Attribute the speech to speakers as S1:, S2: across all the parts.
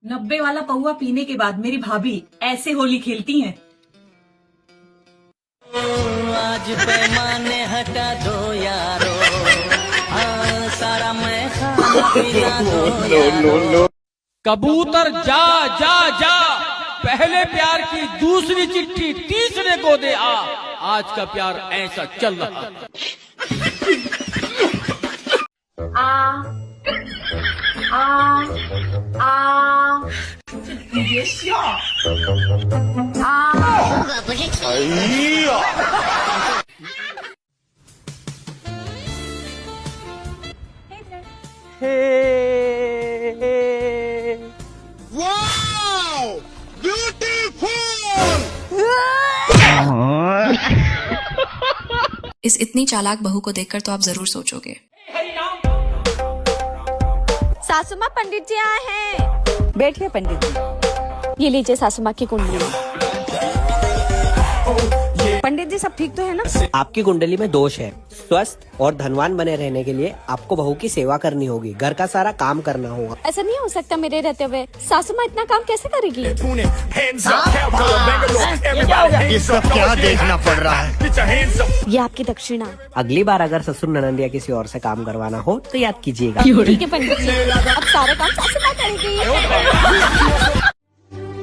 S1: 90 वाला पौवा पीने के बाद मेरी भाभी ऐसे होली खेलती हैं।
S2: आज पैमाने हटा दो यारो, हाँ सारा मैं खाना पीना दो यारो।
S3: कबूतर जा जा जा, पहले प्यार की दूसरी चिट्ठी तीसरे को दे आ, आज का प्यार ऐसा चल रहा।
S1: 别笑
S2: 我不是哎呀！
S4: Wow! Beautiful!
S5: इस इतनी चालाक बहू को देखकर तो आप जरूर सोचोगे,
S6: सासू माँ पंडित जी आए हैं। बैठिए पंडित जी। ये लीजिए सासू माँ की कुंडली। पंडित जी सब ठीक तो है ना?
S7: आपकी कुंडली में दोष है। स्वस्थ और धनवान बने रहने के लिए आपको बहू की सेवा करनी होगी, घर का सारा काम करना होगा।
S6: ऐसा नहीं हो सकता मेरे रहते हुए। सासू माँ इतना काम कैसे करेगी?
S4: ये सब क्या देखना पड़ रहा है?
S6: ये आपकी दक्षिणा।
S7: अगली बार अगर ससुर ननद या किसी और से काम करवाना हो तो याद कीजिएगा।
S6: ठीक है पंडित जी, अब सारे काम सासू माँ करेगी।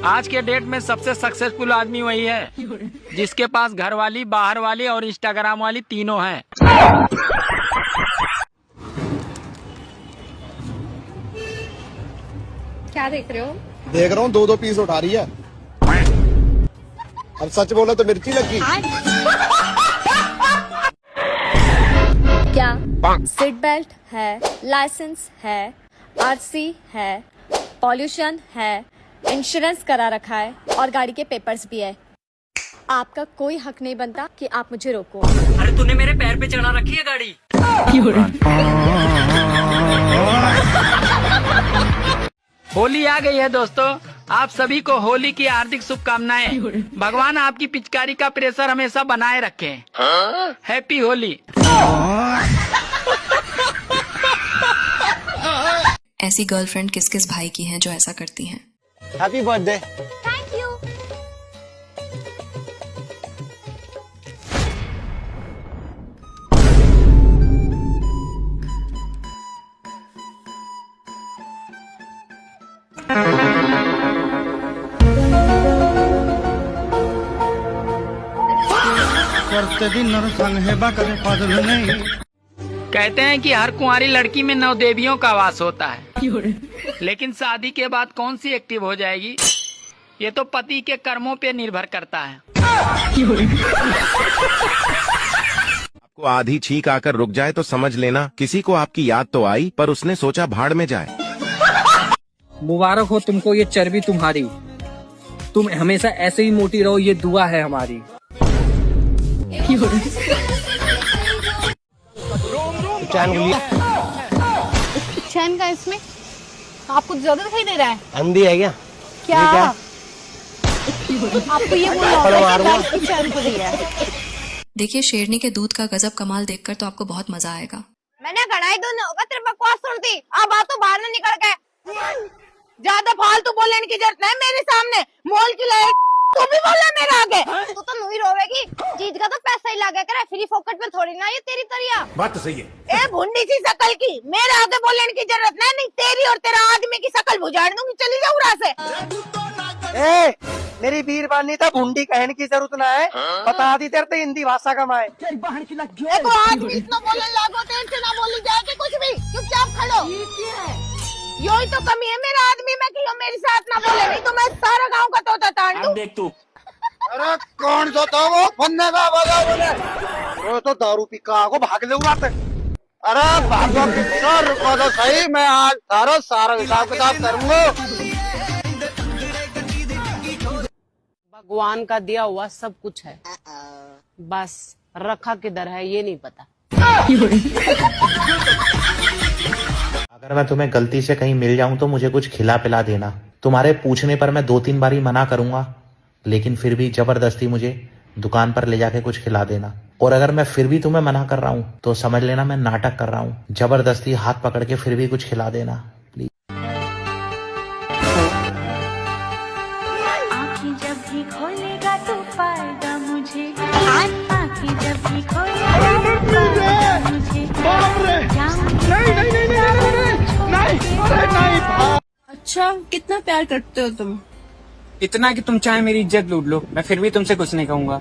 S3: आज के डेट में सबसे सक्सेसफुल आदमी वही है जिसके पास घर वाली, बाहर वाली और इंस्टाग्राम वाली तीनों हैं।
S6: क्या देख रहे हो?
S4: देख रहा हूँ दो पीस उठा रही है। अब सच बोला तो मिर्ची लगी।
S6: क्या सीट बेल्ट है, लाइसेंस है, आरसी है, पॉल्यूशन है, इंश्योरेंस करा रखा है और गाड़ी के पेपर्स भी है। आपका कोई हक नहीं बनता कि आप मुझे रोको।
S3: अरे तूने मेरे पैर पे चढ़ा रखी है गाड़ी। होली आ गई है दोस्तों, आप सभी को होली की हार्दिक शुभकामनाएं। भगवान आपकी पिचकारी का प्रेशर हमेशा बनाए रखे। हैप्पी होली।
S5: ऐसी गर्लफ्रेंड किस किस भाई की हैं जो ऐसा करती हैं।
S7: Happy birthday.
S6: Thank you.
S3: कहते हैं कि हर कुंवारी लड़की में 9 देवियों का वास होता है, लेकिन शादी के बाद कौन सी एक्टिव हो जाएगी ये तो पति के कर्मों पे निर्भर करता है।
S8: आपको आधी छींक आकर रुक जाए तो समझ लेना किसी को आपकी याद तो आई, पर उसने सोचा भाड़ में जाए।
S9: मुबारक हो तुमको ये चर्बी तुम्हारी, तुम हमेशा ऐसे ही मोटी रहो, ये दुआ है हमारी।
S6: चैन का इसमें आपको ज्यादा दिखाई दे रहा है।
S7: अंधी है क्या?
S6: आपको ये बोलना कि चैन को दिया है।
S5: देखिए, शेरनी के दूध का गजब कमाल देखकर तो आपको बहुत मजा आएगा।
S6: मैंने कढ़ाई दूध नहीं होगा, तेरे बकवास सुनती। अब आ तो बाहर न निकल के। ज्यादा फालतू बोलने की जरूरत नहीं मेरे सामने। मोल की लाइट तू भी बोला मेरे आगे। तू तो मुई रोवेगी, चीज का तो पैसा ही लगा कर, फ्री फोकट में थोड़ी ना ये तेरी तरिया।
S4: बात तो सही है।
S6: ए भुंडी सी शकल की मेरे आगे बोलने की जरूरत नहीं तेरी और तेरा आदमी की शकल बुझाड़ दूंगी। चली जाऊँ रहा से।
S7: मेरी बीरबानी था, भुंडी कहने की जरूरत ना है। बता दी तेरे तो हिंदी भाषा कमाए।
S6: देखो आदमी इतना बोलने लागो, तेरे से ना बोली जाएगी कुछ भी। चुपचाप खड़ो। यो ही तो कमी है मेरा आदमी में कि यो मेरे साथ ना बोले, नहीं तो मैं सारा गांव का तोता तान दूं।
S3: देख तू।
S4: अरे कौन सा था वो फन्ने का बजा बोले? वो तो दारू पी का को भाग ले उड़ाते। अरे भागो सर, रुको तो सही, मैं आज सारा हिसाब किताब करूंगा।
S10: भगवान का दिया हुआ सब कुछ है, बस रखा किधर है ये नहीं पता।
S11: अगर मैं तुम्हें गलती से कहीं मिल जाऊं तो मुझे कुछ खिला पिला देना। तुम्हारे पूछने पर मैं 2-3 बारी मना करूंगा, लेकिन फिर भी जबरदस्ती मुझे दुकान पर ले जाके कुछ खिला देना। और अगर मैं फिर भी तुम्हें मना कर रहा हूं तो समझ लेना मैं नाटक कर रहा हूं। जबरदस्ती हाथ पकड़ के फिर भी कुछ खिला देना प्लीज।
S6: अच्छा, कितना प्यार करते हो तुम?
S9: इतना कि तुम चाहे मेरी इज्जत लूट लो, मैं फिर भी तुमसे कुछ नहीं कहूंगा।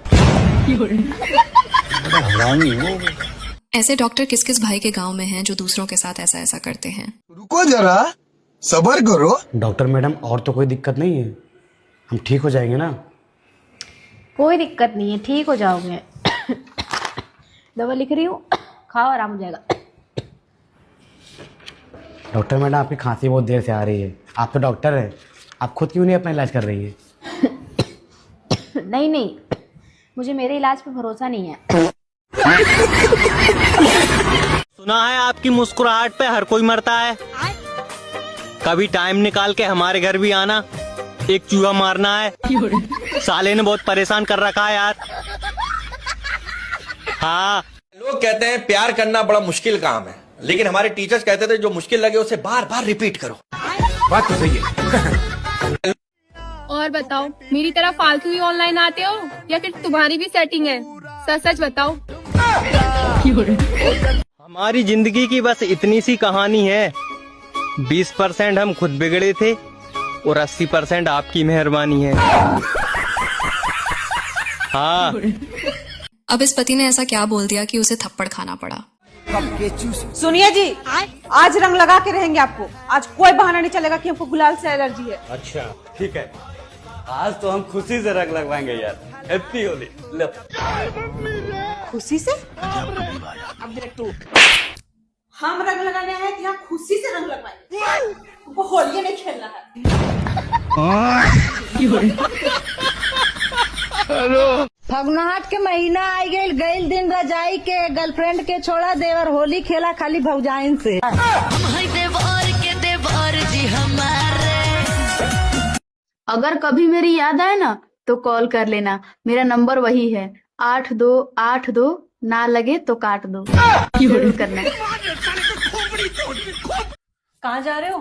S5: ऐसे डॉक्टर किस किस भाई के गांव में हैं जो दूसरों के साथ ऐसा ऐसा करते हैं?
S12: रुको जरा, सबर करो।
S13: डॉक्टर मैडम, और तो कोई दिक्कत नहीं है, हम ठीक हो जाएंगे ना?
S10: कोई दिक्कत नहीं है, ठीक हो जाओगे। दवा लिख रही हूँ, खाओ, आराम हो जाएगा।
S13: डॉक्टर मैडम, आपकी खांसी बहुत देर से आ रही है। आप तो डॉक्टर हैं, आप खुद क्यों नहीं अपना इलाज कर रही है?
S10: नहीं नहीं, मुझे मेरे इलाज पे भरोसा नहीं है।
S2: सुना है आपकी मुस्कुराहट पे हर कोई मरता है। कभी टाइम निकाल के हमारे घर भी आना, एक चूहा मारना है। साले ने बहुत परेशान कर रखा है यार। हाँ,
S14: लोग कहते हैं प्यार करना बड़ा मुश्किल काम है, लेकिन हमारे टीचर्स कहते थे जो मुश्किल लगे उसे बार बार रिपीट करो। बात तो सही है।
S6: और बताओ, मेरी तरह फालतू ही ऑनलाइन आते हो या फिर तुम्हारी भी सेटिंग है? सच सच बताओ।
S2: हमारी जिंदगी की बस इतनी सी कहानी है। 20% हम खुद बिगड़े थे और 80% आपकी मेहरबानी है। हाँ।
S5: अब इस पति ने ऐसा क्या बोल दिया कि उसे थप्पड़ खाना पड़ा?
S6: सुनिए जी, आज रंग लगा के रहेंगे आपको। आज कोई बहाना नहीं चलेगा कि हमको गुलाल से एलर्जी है।
S2: अच्छा ठीक है, आज तो हम खुशी से रंग लगवाएंगे यार। हैप्पी होली।
S6: खुशी से? अब देख तू, हम रंग लगाने हैं कि हम खुशी से रंग लगवाएंगे? तुमको होली नहीं खेलना है।
S10: फगुनाहट के महीना आई गई, गईल दिन रजाई के, गर्लफ्रेंड के छोड़ा देवर, होली खेला खाली भौजाइन से।
S15: अगर कभी मेरी याद आए ना तो कॉल कर लेना, मेरा नंबर वही है 8282, ना लगे तो काट दो। जरूर करना।
S1: कहाँ जा रहे हो?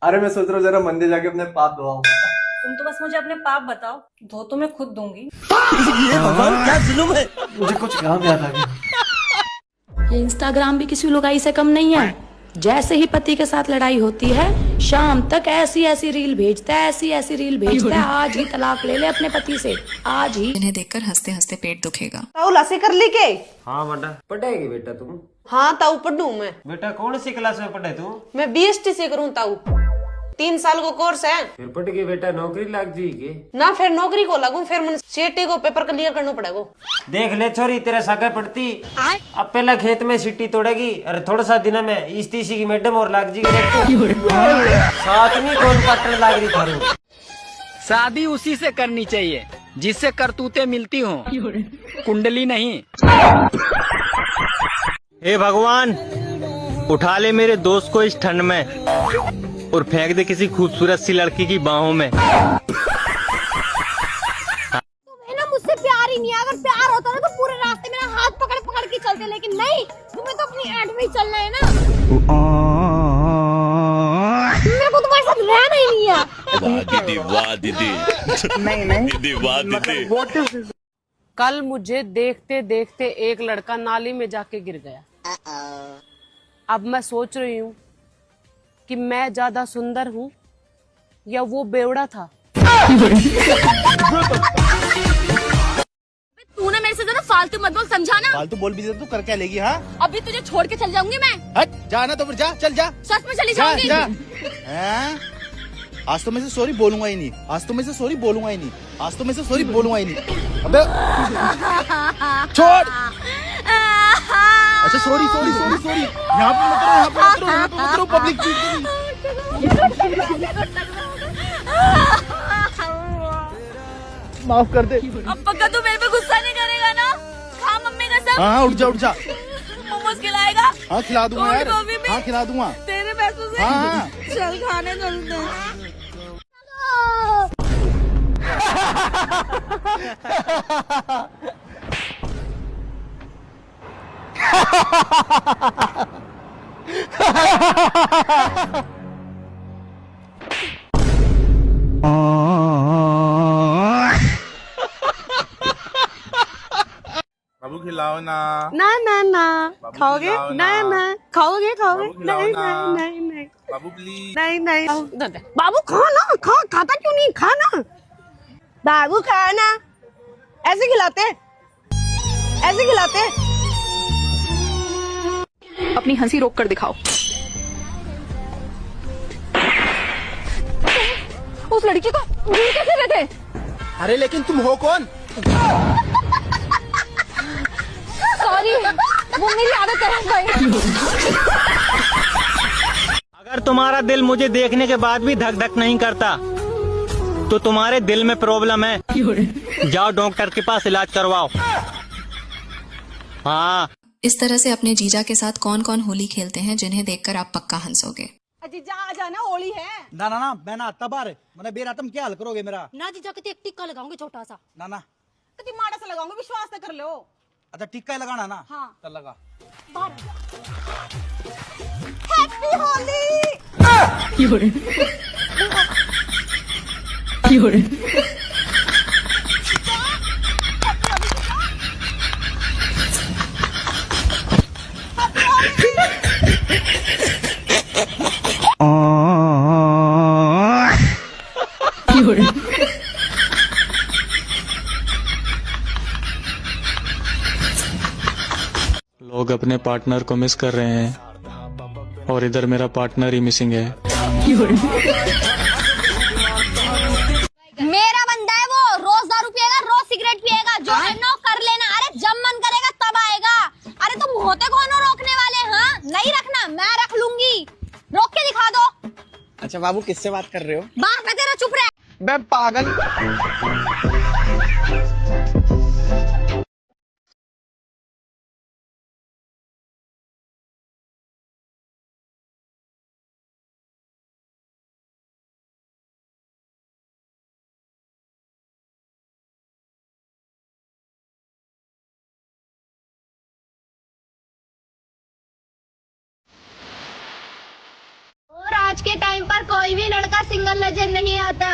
S14: अरे मैं सोच रहा हूँ जरा मंदिर जाके अपने पाप धोआऊं।
S1: तुम तो बस मुझे अपने पाप बताओ, धो तो मैं खुद दूंगी।
S2: ये भगवान क्या जुल्म है।
S14: मुझे कुछ काम याद आ गया।
S15: ये इंस्टाग्राम भी किसी लुगाई से कम नहीं है। जैसे ही पति के साथ लड़ाई होती है, शाम तक ऐसी ऐसी रील भेजता है, ऐसी ऐसी रील भेजता है, आज ही तलाक ले ले अपने पति से, आज ही।
S5: इन्हें देखकर हंसते हंसते पेट दुखेगा।
S6: ताऊ लासे कर ली के?
S2: हाँ बेटा। पढ़ेगी बेटा तुम?
S6: हाँ ताऊ पढ़ू मैं।
S2: बेटा कौन सी क्लास में पढ़े तू?
S6: मैं BST से करूँ ताऊ। 3 साल को कोर्स है।
S2: फिर पढ़ के बेटा नौकरी लग जाएगी
S6: ना? फिर नौकरी को लगूं, फिर मुझे सीटी को पेपर क्लियर करना पड़ेगा।
S2: देख ले छोरी, तेरे सागे पड़ती अब पहला खेत में सीटी तोड़ेगी, अरे थोड़ा सा दिन में इस्तीसी की मैडम और लाग जी साथ में कौन पाटन लाग रही थारू।
S3: शादी उसी से करनी चाहिए जिससे करतूतें मिलती हों, कुंडली नहीं।
S2: हे भगवान, उठा ले मेरे दोस्त को इस ठंड में और फेंक दे किसी खूबसूरत सी लड़की की बाहों में।
S6: तुम्हें ना मुझसे प्यार ही नहीं है। अगर प्यार होता ना तो पूरे रास्ते मेरा हाथ पकड़ पकड़ के चलते, लेकिन नहीं, तुम्हें तो अपनी एड में ही चलना है ना। मेरे को तुम्हारे साथ रहना ही नहीं है।
S12: वाह दीदी।
S10: नहीं नहीं
S12: दीदी वाह दीदी।
S10: कल मुझे देखते देखते एक लड़का नाली में जाके गिर गया। अब मैं सोच रही हूँ कि मैं ज्यादा सुंदर हूँ या वो बेवड़ा था।
S6: तूने मेरे से ज्यादा फालतू मत बोल, समझा ना?
S12: फालतू बोल भी दे तू कर क्या लेगी? हाँ
S6: अभी तुझे छोड़ के चल जाऊंगी मैं।
S12: हट जाना तो फिर जा, चल जा।
S6: सच में चली
S12: जा,
S6: जाऊंगी।
S12: जा। हैं? आज तो मैं से सॉरी बोलूंगा ही नहीं। आज तो मैं से सॉरी बोलूंगा ही नहीं। आज तो मैं से सॉरी बोलूंगा ही नहीं। अबे छोड़। अच्छा सॉरी सॉरी सॉरी सॉरी। यहाँ पे मत रहो, यहाँ पे मत रहो, यहाँ पे मत रहो, पब्लिक चीज। माफ कर दे।
S6: अब पक्का तू मेरे पे गुस्सा नहीं करेगा ना? खा मम्मी कसम।
S12: हाँ उठ जा उठ जा।
S6: मोमोज खिलाएगा?
S12: हाँ खिला दूंगा यार। हाँ खिला दूंगा
S6: तेरे पैसों से।
S12: हाँ
S6: चल खाने चलते हैं।
S12: बाबू खिलाओ ना।
S6: ना ना ना खाओगे? ना ना खाओगे खाओगे? नहीं नहीं नहीं नहीं।
S12: बाबू प्लीज।
S6: नहीं नहीं बाबू खा ना, खाता क्यों नहीं, खा ना बाबू, खा ना। ऐसे खिलाते, ऐसे खिलाते।
S15: अपनी हंसी रोक कर दिखाओ। उस लड़की को दूर कैसे गए थे?
S12: अरे लेकिन तुम हो कौन?
S6: सॉरी, वो मेरी आदत है भाई।
S2: अगर तुम्हारा दिल मुझे देखने के बाद भी धक धक नहीं करता तो तुम्हारे दिल में प्रॉब्लम है। जाओ डॉक्टर के पास इलाज करवाओ। हाँ।
S5: इस तरह से अपने जीजा के साथ कौन कौन होली खेलते हैं जिन्हें देखकर आप पक्का हंसोगे।
S6: जीजा आ जाना, होली है
S12: ना ना ना, मैं ना आता बाहर। मैंने बेरा तुम क्या हाल करोगे मेरा?
S15: ना जीजा कहते एक टिक्का लगाऊंगी छोटा सा।
S12: ना ना
S6: कति माड़ा सा लगाऊंगी, विश्वास तो कर लो।
S12: अच्छा टिक्का ही लगाना ना?
S6: हाँ
S12: चल लगा।
S6: हैप्पी होली।
S16: लोग अपने पार्टनर को मिस कर रहे हैं और इधर मेरा पार्टनर ही मिसिंग है।
S6: मेरा बंदा है वो, रोज दारू पिएगा, रोज सिगरेट पिएगा। जो है नो कर लेना, अरे जब मन करेगा तब आएगा। अरे तुम होते कौन हो रोकने वाले? हाँ नहीं रखना, मैं रख लूंगी, रोक के दिखा दो।
S12: अच्छा बाबू किससे बात कर रहे हो?
S6: बात में तेरा, चुप रहे।
S12: बे पागल।
S6: और आज के टाइम पर कोई भी लड़का सिंगल नजर नहीं आता।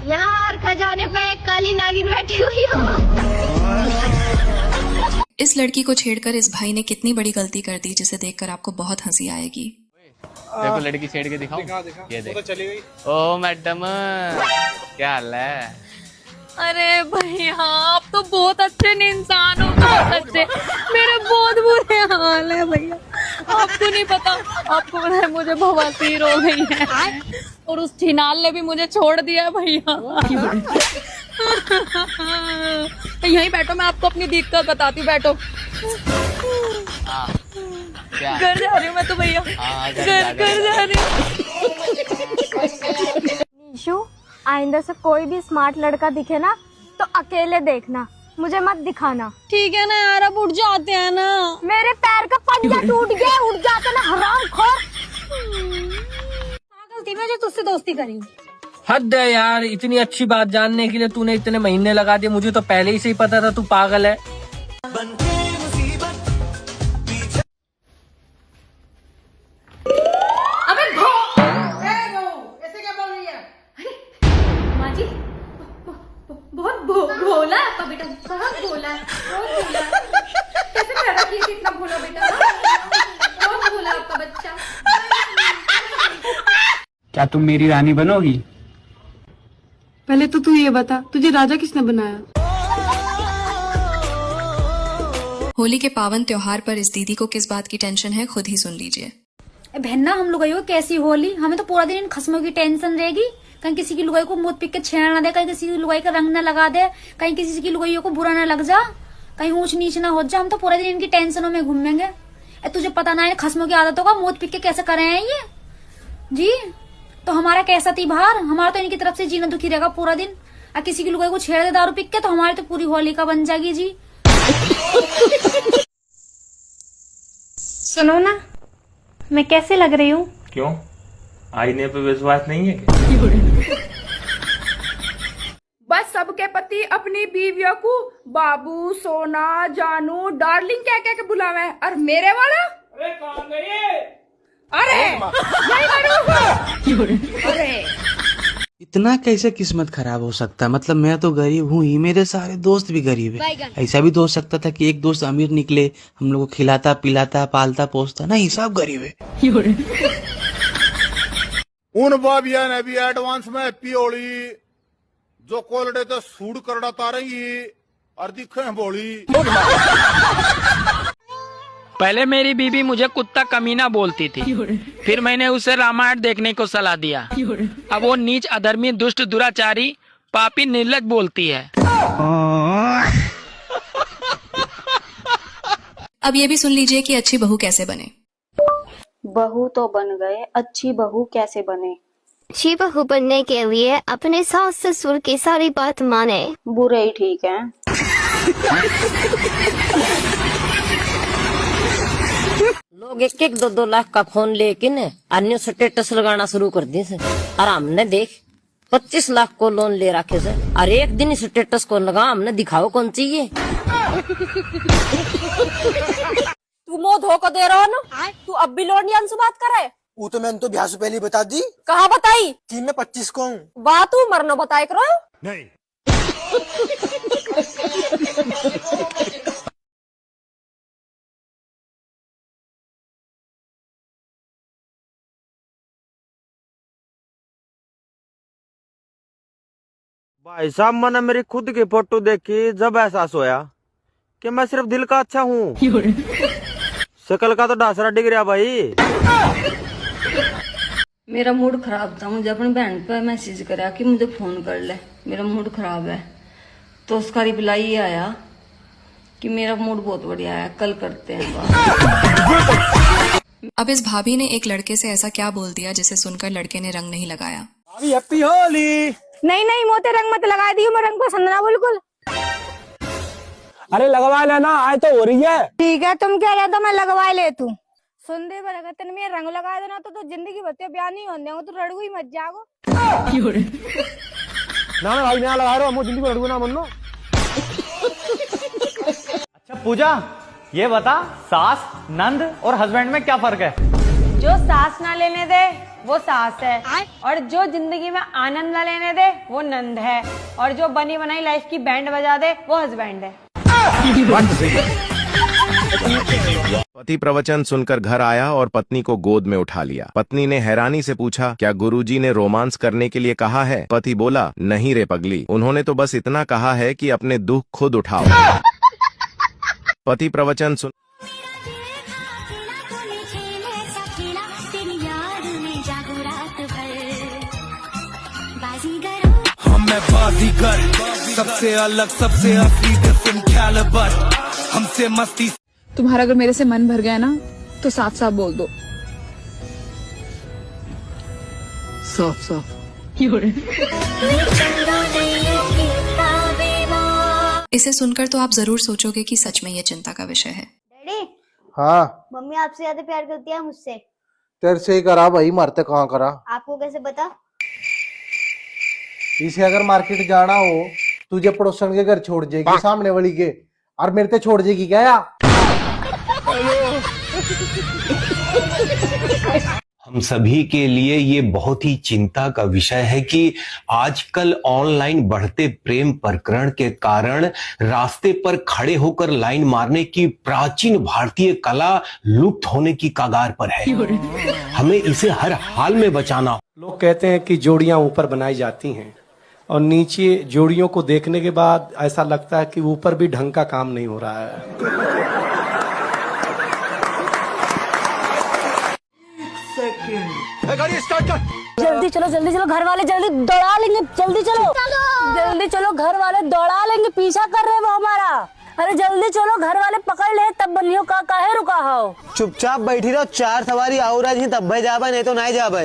S6: यहाँ हर खजाने पे एक काली नागिन बैठी हुई हो।
S5: इस लड़की को छेड़कर इस भाई ने कितनी बड़ी गलती कर दी जिसे देखकर आपको बहुत हंसी आएगी।
S3: देखो लड़की छेड़ के दिखाओ। ये देख। तो चली गई। ओ मैडम क्या हाल है?
S15: अरे भैया आप तो बहुत अच्छे इंसान हो, बहुत अच्छे। मेरे बहुत बुरे हाल है भैया, आपको नहीं पता। आपको पता है मुझे बवासीर हो गई है और उस छिनाल ने भी मुझे छोड़ दिया है भैया। यहीं बैठो, मैं आपको अपनी दिक्कत बताती हूँ, बैठो। घर जा रही हूँ मैं तो भैया, घर जा रही
S6: निशु, आइंदा से कोई भी स्मार्ट लड़का दिखे ना तो अकेले देखना, मुझे मत दिखाना।
S15: ठीक है ना यार, अब उठ जाते हैं ना।
S6: मेरे पैर का पंजा टूट गया, उठ जाते ना हरामखोर।
S15: गलती में जो तुझसे दोस्ती करी।
S9: हद है यार, इतनी अच्छी बात जानने के लिए तूने इतने महीने लगा दिए। मुझे तो पहले ही से ही पता था तू पागल है।
S15: बहुत भोला है आपका बेटा, बहुत भोला है, बहुत भोला है। कैसे पैदा किए थे इतना भोला बेटा? बहुत भोला आपका बच्चा।
S9: क्या तुम मेरी रानी बनोगी?
S15: पहले तो तू ये बता, तुझे राजा किसने बनाया?
S5: होली के पावन त्योहार पर इस दीदी को किस बात की टेंशन है, खुद ही सुन लीजिए।
S15: बहन ना, हम लोग कैसी होली, हमें तो पूरा दिन इन खस्मों की टेंशन रहेगी। कहीं किसी की लुगाई को मुंह पिक के छेड़ ना दे, कहीं किसी की लुगाई का रंग ना लगा दे, कहीं किसी की लुगाइयों को बुरा ना लग जा, कहीं ऊंच नीच ना हो जा। हम तो पूरे दिन इनकी टेंशनों में घूमेंगे। तुझे पता ना है खस्मों की आदतों का, मुंह पिक के कैसे करे हैं ये जी। तो हमारा कैसा थी बाहर, हमारा तो इनकी तरफ से जीना दुखी रहेगा पूरा दिन। और किसी की लुगाई को छेड़ दे दारू पिक के तो हमारी तो पूरी होली का बन जाएगी जी।
S17: सुनो ना, मैं कैसे लग रही हूँ?
S16: क्यों, आईने पे विश्वास नहीं है क्या?
S17: बस सबके पति अपनी बीवियों को बाबू, सोना, जानू, डार्लिंग कह के बुलावे, और मेरे वाला अरे कहाँ गई? अरे अरे
S18: इतना कैसे किस्मत खराब हो सकता है? मतलब मैं तो गरीब हूँ ही, मेरे सारे दोस्त भी गरीब है। ऐसा भी तो हो सकता था कि एक दोस्त अमीर निकले, हम लोग को खिलाता पिलाता पालता पोसता, नहीं सब गरीब है।
S4: उन बाबिया ने भी एडवांस में हैप्पी होली जो कोलडे तो सूड करड़ा तारेंगी और दिखे बोली।
S3: पहले मेरी बीबी मुझे कुत्ता कमीना बोलती थी, फिर मैंने उसे रामायण देखने को सलाह दिया। अब वो नीच अधर्मी दुष्ट दुराचारी पापी निर्लज बोलती है।
S5: अब ये भी सुन लीजिए कि अच्छी बहू कैसे बने।
S15: बहू तो बन गए, अच्छी बहू कैसे बने?
S6: अच्छी बहू बनने के लिए अपने सास ससुर की सारी बात माने।
S15: बुरे ही ठीक है।
S19: लोग 1-1, 2-2 लाख का फोन लेकिन अन्य स्टेटस लगाना शुरू कर दी से। और हमने देख 25 लाख को लोन ले रखे से, और एक दिन स्टेटस को लगा हमने दिखाओ कौन चाहिए।
S15: तू मुंह धोखा दे रहा ना, तू अब भी लोन से बात कर रहा है।
S12: वो तो मैंने तो ब्याह से पहले बता दी।
S15: कहाँ बताई?
S12: कि मैं 25 को हूँ।
S15: बात तू मरना बताए करो।
S12: नहीं।
S2: भाई साहब, मैंने मेरी खुद की फोटो देखी जब एहसास होया कि मैं सिर्फ दिल का अच्छा हूँ, शकल का तो डासरा डिग रहा भाई।
S15: मेरा मूड खराब था, मुझे अपनी बहन पे मैसेज करा कि मुझे फोन कर ले, मेरा मूड खराब है। तो उसका रिप्लाई ये आया कि मेरा मूड बहुत बढ़िया है, कल करते हैं बात।
S5: अब इस भाभी ने एक लड़के से ऐसा क्या बोल दिया जिसे सुनकर लड़के ने रंग नहीं लगाया।
S12: अभी हैप्पी होली।
S6: नहीं नहीं मोते रंग मत लगा दी, मैं रंग पसंद ना बिल्कुल।
S9: अरे लगवा लेना, आज तो हो रही है।
S6: ठीक है, तुम कह रहे तो मैं लगवा ले तू। सुन दे पर अगर तेने में रंग लगा देना तो जिंदगी भर ब्याह नहीं होने तो रड़गू ही मत जागो।
S9: ना ना भाई, ना लगा रहा हूँ, जिंदगी में ना मनो।
S2: अच्छा पूजा, ये बता सास, नंद और हस्बैंड में क्या फर्क है?
S10: जो सांस ना लेने दे वो सास है, और जो जिंदगी में आनंद ना लेने दे वो नंद है, और जो बनी बनाई लाइफ की बैंड बजा दे वो हस्बैंड है।
S8: पति प्रवचन सुनकर घर आया और पत्नी को गोद में उठा लिया। पत्नी ने हैरानी से पूछा, क्या गुरुजी ने रोमांस करने के लिए कहा है? पति बोला, नहीं रे पगली, उन्होंने तो बस इतना कहा है कि अपने दुख खुद उठाओ। पति प्रवचन सुन
S20: मैं बाजीगर, सबसे अलग, सबसे असली, डिफरेंट कैलिबर, हमसे मस्ती।
S17: तुम्हारा अगर मेरे से मन भर गया ना तो साफ साफ बोल दो, साफ साफ।
S5: इसे सुनकर तो आप जरूर सोचोगे कि सच में ये चिंता का विषय है।
S6: डैडी,
S4: हाँ
S6: मम्मी आपसे ज्यादा प्यार करती है मुझसे।
S4: तेरे से ही करा भाई, मरते कहाँ करा।
S6: आपको कैसे पता?
S4: इसे अगर मार्केट जाना हो तुझे पड़ोसन के घर छोड़ जाएगी, सामने वाली के, और मेरे से छोड़ जाएगी क्या?
S21: हम सभी के लिए ये बहुत ही चिंता का विषय है कि आजकल ऑनलाइन बढ़ते प्रेम प्रकरण के कारण रास्ते पर खड़े होकर लाइन मारने की प्राचीन भारतीय कला लुप्त होने की कगार पर है। हमें इसे हर हाल में बचाना।
S9: लोग कहते हैं कि जोड़ियां ऊपर बनाई जाती हैं और नीचे जोड़ियों को देखने के बाद ऐसा लगता है कि ऊपर भी ढंग का काम नहीं हो रहा है।
S15: जल्दी चलो घर वाले जल्दी दौड़ा लेंगे, जल्दी चलो घर वाले दौड़ा लेंगे, पीछा कर रहे हैं वो हमारा। अरे जल्दी चलो, घर वाले पकड़ ले, तब बनियो का काहे रुका हो?
S7: चुपचाप बैठी रहो, 4 सवारी और आज ही तब भाई जाबे, नहीं तो नहीं जाबे।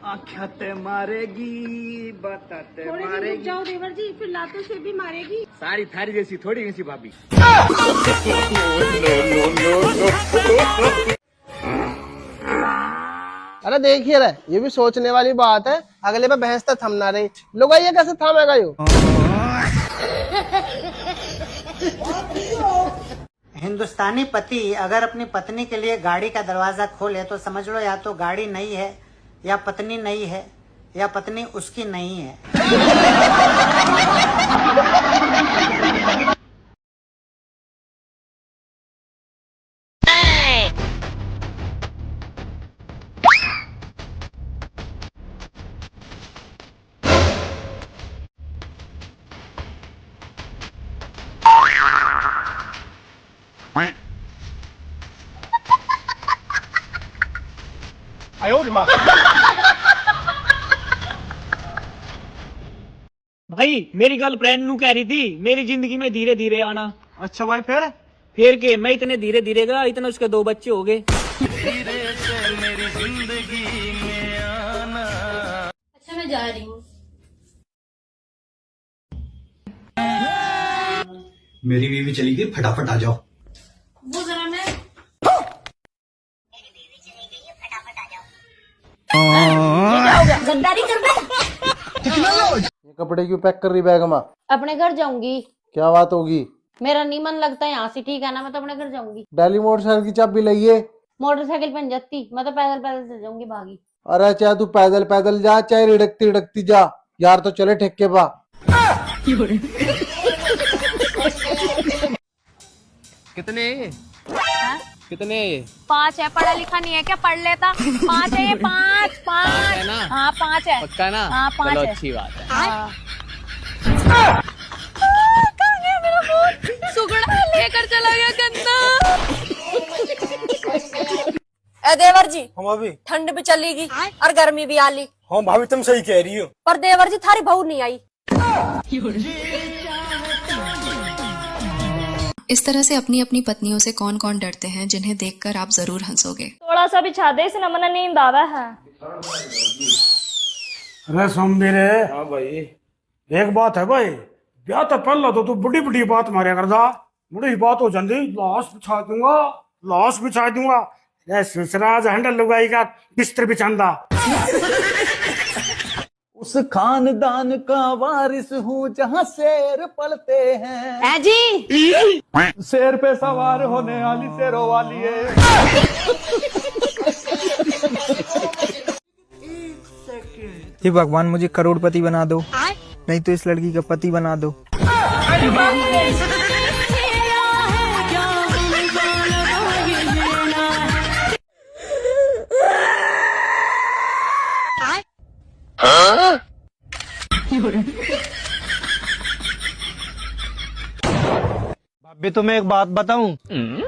S3: आँखें मारेगी, बताते मारेगी।
S10: जाओ देवर जी, फिर लातों से भी मारेगी।
S3: सारी थारी जैसी थोड़ी ऐसी भाभी।
S4: अरे देखिए रे, ये भी सोचने वाली बात है, अगले पे भैंस तक थमना रही लोग, ये कैसे थामेगा यो?
S22: हिंदुस्तानी पति अगर अपनी पत्नी के लिए गाड़ी का दरवाजा खोले तो समझ लो या तो गाड़ी नई है, या पत्नी नई है, या पत्नी उसकी नहीं है।
S11: भाई मेरी गर्लफ्रेंड नू कह रही थी मेरी जिंदगी में धीरे धीरे आना। अच्छा भाई फिर के मैं इतने धीरे धीरे गया, इतने उसके 2 बच्चे हो गए।
S15: अच्छा मैं जा रही हूँ।
S13: मेरी बीवी चली गई, फटाफट आ जाओ।
S15: वो जरा मैं गद्दारी कर रहे।
S4: ये कपड़े क्यों पैक कर रही बैग में?
S15: अपने घर जाऊंगी।
S4: क्या बात होगी?
S15: मेरा नहीं मन लगता यहाँ से, ठीक है ना? मैं तो अपने घर जाऊंगी।
S4: डेली मोटरसाइकिल की चाबी लाइए।
S15: मोटरसाइकिल बन जाती, मैं तो पैदल पैदल से जाऊंगी भागी।
S4: अरे चाहे तू पैदल पैदल जा, चाहे रिड़कती रिड़कती जा, यार तो चले ठेके पा।
S3: कितने कितने
S6: 5 है, पढ़ा लिखा नहीं है क्या? पढ़ लेता। 5 है ये, 5
S3: है ना?
S6: हाँ 5 है।
S3: पक्का ना?
S6: हाँ 5
S3: चलो
S6: है।
S3: अच्छी बात है।
S6: हाँ। कहाँ गया मेरा फोन? सुगड़ा लेकर चला गया गंदा। ए देवर जी,
S23: हाँ भाभी,
S6: ठंड भी चलेगी और गर्मी भी आली।
S23: हाँ भाभी तुम सही कह रही हो।
S6: पर देवर जी थारी बहू नहीं आई।
S5: इस तरह से अपनी अपनी पत्नियों से कौन कौन डरते हैं जिन्हें देखकर आप जरूर हंसोगे।
S15: थोड़ा सा बिछा दे, इस नमन नींद आवा है।
S23: अरे सोमवीर, हाँ भाई, एक बात है भाई, ब्याह तो पहला तो तू बड़ी बड़ी बात मारे कर दा, बड़ी बात हो जाती, लाश बिछा दूंगा। सुसराज हैंडल लुगाई का बिस्तर बिछांदा।
S18: उस खानदान का वारिस हूँ जहाँ शेर पलते हैं।
S6: जी
S18: शेर पे सवार होने वाली शेरों वाली है।
S24: हे भगवान, मुझे करोड़पति बना दो, नहीं तो इस लड़की का पति बना दो।
S11: भाभी तुम्हें एक बात बताऊं?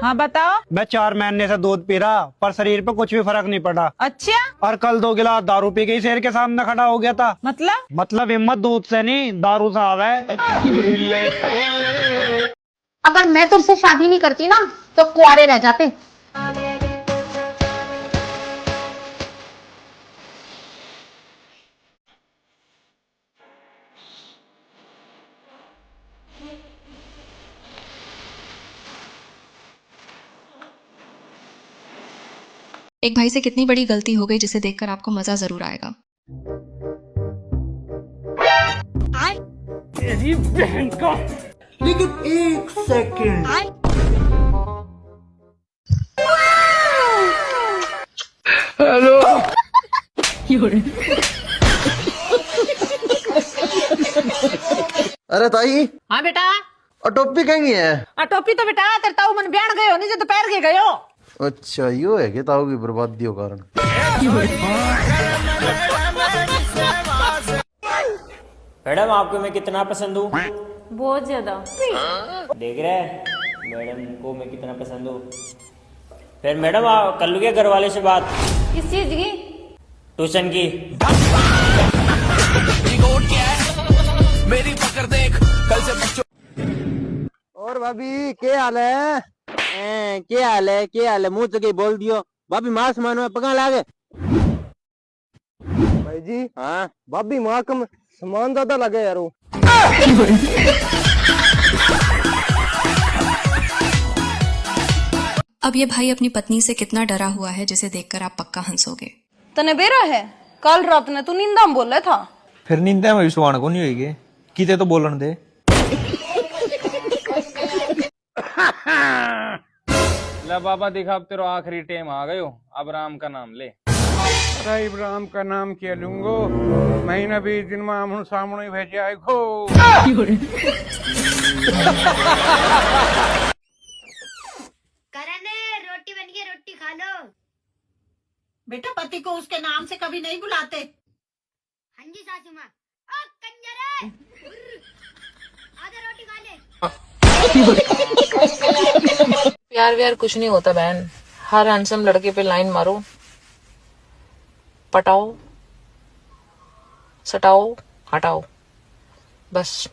S10: हाँ बताओ।
S11: मैं 4 महीने से दूध पी रहा, पर शरीर पे कुछ भी फर्क नहीं पड़ा।
S10: अच्छा?
S11: और कल 2 गिलास दारू पी के ही शेर के सामने खड़ा हो गया था। मतलब हिम्मत दूध से नहीं, दारू से आवा है।
S6: अगर मैं तुझसे शादी नहीं करती ना तो कुआरे रह जाते।
S5: एक भाई से कितनी बड़ी गलती हो गई जिसे देखकर आपको मजा जरूर आएगा।
S23: तेरी बहन का। लेकिन 1 सेकंड। हेलो।
S4: अरे ताई।
S10: हाँ बेटा।
S4: और टोपी कहीं है?
S10: टोपी तो बेटा तेरे ताऊ मन ब्याह गए हो नहीं, जो दोपहर के गयो।
S4: अच्छा यो है कि ताऊ की बर्बादी हो कारण।
S2: मैडम आपको मैं कितना पसंद हूँ?
S15: बहुत ज्यादा।
S2: देख रहे हैं मैडम को मैं कितना पसंद हूँ। फिर मैडम आप कर लोगे घर वाले से बात?
S15: किस चीज की?
S2: ट्यूशन की।
S20: मेरी पकड़ देख कल से बच्चों।
S4: और भाभी क्या हाल है? क्या हाल है? मुंह से बोल दियो। भाभी मां समान में पका लागे। भाई जी हाँ, भाभी मां कम सामान ज्यादा लगे यार।
S5: अब ये भाई अपनी पत्नी से कितना डरा हुआ है जिसे देखकर आप पक्का हंसोगे।
S6: तने बेरा है, कल रात ने तू नींदा में बोला था।
S24: फिर नींदा में विश्वान को नहीं होगी, किते तो बोलन दे।
S3: ले बाबा दिखा, अब तेरा आखिरी टाइम आ गयो, अब राम का नाम ले।
S23: अरे राम का नाम क्या लूंगो, महीना 20 दिन में हम सामने भेजे आए खो।
S6: करण रोटी बन गई, रोटी खा लो।
S1: बेटा पति को उसके नाम से कभी नहीं बुलाते।
S6: हाँ जी सासू माँ। ओ कंजरे, आधा रोटी खा ले।
S10: प्यार व्यार कुछ नहीं होता बहन, हर हैंडसम लड़के पे लाइन मारो, पटाओ, सटाओ, हटाओ, बस।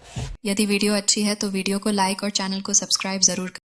S5: यदि वीडियो अच्छी है तो वीडियो को लाइक और चैनल को सब्सक्राइब जरूर करें।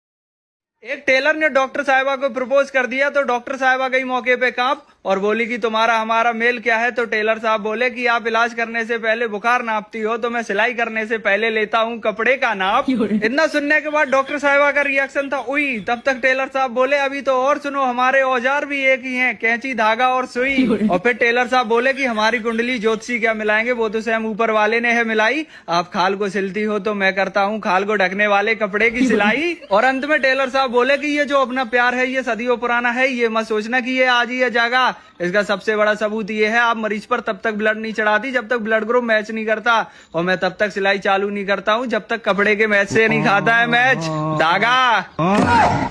S3: एक टेलर ने डॉक्टर साहिबा को प्रपोज कर दिया तो डॉक्टर साहिबा गई मौके पे कांप और बोली कि तुम्हारा हमारा मेल क्या है। तो टेलर साहब बोले कि आप इलाज करने से पहले बुखार नापती हो तो मैं सिलाई करने से पहले लेता हूँ कपड़े का नाप। इतना सुनने के बाद डॉक्टर साहिबा का रिएक्शन था उई। तब तक टेलर साहब बोले अभी तो और सुनो, हमारे औजार भी एक ही हैं, कैंची, धागा और सुई। और फिर टेलर साहब बोले कि हमारी कुंडली ज्योतिषी क्या मिलाएंगे, वो तो स्वयं ऊपर वाले ने है मिलाई। आप खाल को सिलती हो तो मैं करता हूँ खाल को ढकने वाले कपड़े की सिलाई। और अंत में टेलर साहब बोले कि ये जो अपना प्यार है ये सदियों पुराना है, ये मत सोचना कि ये आज ही जागा। इसका सबसे बड़ा सबूत ये है आप मरीज पर तब तक ब्लड नहीं चढ़ाती जब तक ब्लड ग्रुप मैच नहीं करता, और मैं तब तक सिलाई चालू नहीं करता हूँ जब तक कपड़े के मैच से नहीं खाता है मैच धागा।